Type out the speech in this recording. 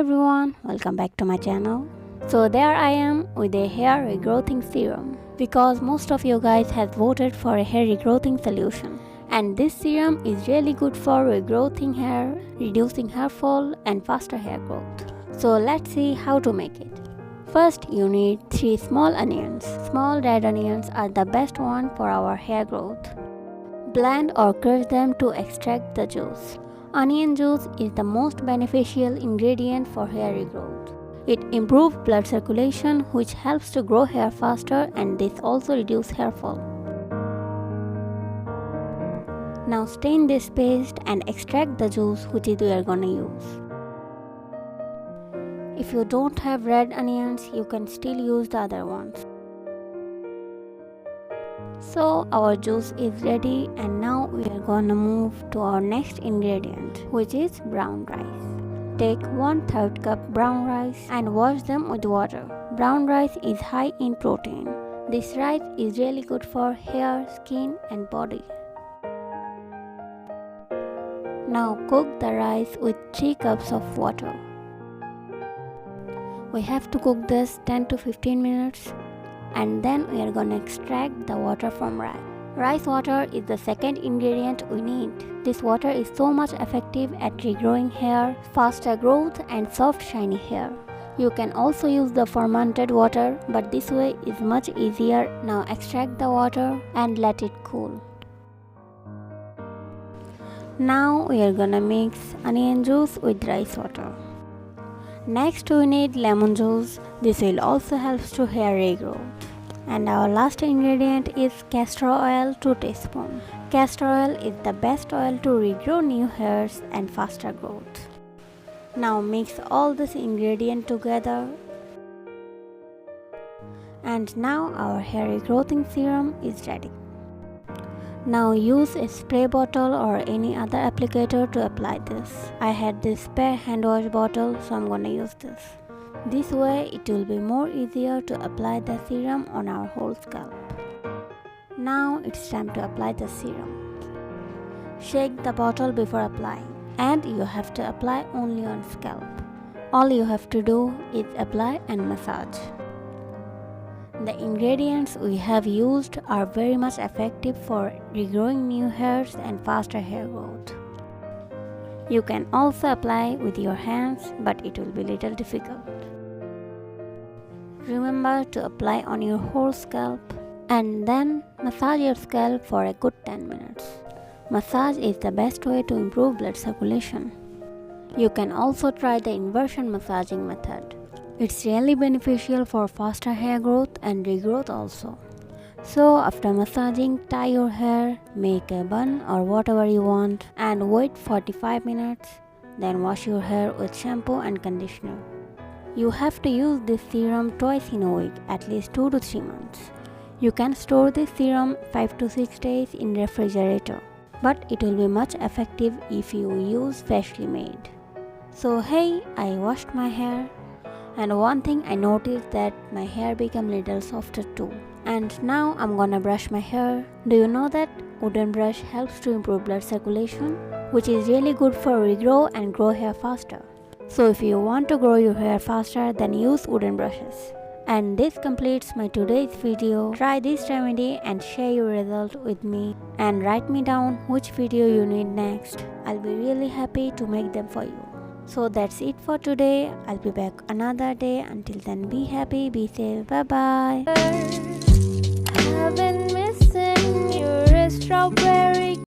everyone, welcome back to my channel. So there I am with a hair regrowthing serum because most of you guys have voted for a hair regrowthing solution. And this serum is really good for regrowthing hair, reducing hair fall and faster hair growth. So let's see how to make it. First you need 3 small onions. Small red onions are the best one for our hair growth. Blend or crush them to extract the juice. Onion juice is the most beneficial ingredient for hair regrowth. It improves blood circulation, which helps to grow hair faster, and this also reduces hair fall. Now stain this paste and extract the juice which we are gonna use. If you don't have red onions, you can still use the other ones. So our juice is ready, and now we are gonna move to our next ingredient, which is brown rice. Take 1/3 cup brown rice and wash them with water. Brown rice is high in protein. This rice is really good for hair, skin and body. Now cook the rice with 3 cups of water. We have to cook this 10 to 15 minutes. And then we are gonna extract the water from rice. Rice water is the second ingredient we need. This water is so much effective at regrowing hair, faster growth and soft shiny hair. You can also use the fermented water, but this way is much easier. Now extract the water and let it cool. Now we are gonna mix onion juice with rice water. Next we need lemon juice. This will also help to hair regrowth. And our last ingredient is castor oil, 2 teaspoons. Castor oil is the best oil to regrow new hairs and faster growth. Now mix all this ingredient together. And now our hair regrowthing serum is ready. Now use a spray bottle or any other applicator to apply this. I had this spare hand wash bottle, so I'm gonna use this. This way it will be more easier to apply the serum on our whole scalp. Now it's time to apply the serum. Shake the bottle before applying, and you have to apply only on scalp. All you have to do is apply and massage. The ingredients we have used are very much effective for regrowing new hairs and faster hair growth. You can also apply with your hands, but it will be little difficult. Remember to apply on your whole scalp and then massage your scalp for a good 10 minutes. Massage is the best way to improve blood circulation. You can also try the inversion massaging method. It's really beneficial for faster hair growth and regrowth also. So after massaging, tie your hair, make a bun or whatever you want, and wait 45 minutes. Then wash your hair with shampoo and conditioner. You have to use this serum twice in a week, at least 2 to 3 months. You can store this serum 5 to 6 days in refrigerator, but it will be much effective if you use freshly made. So hey, I washed my hair. And one thing I noticed that my hair became little softer too. And now I'm gonna brush my hair. Do you know that wooden brush helps to improve blood circulation, which is really good for regrow and grow hair faster. So if you want to grow your hair faster, then use wooden brushes. And this completes my today's video. Try this remedy and share your result with me, and write me down which video you need next. I'll be really happy to make them for you. So that's it for today. I'll be back another day. Until then, be happy, be safe. Bye bye.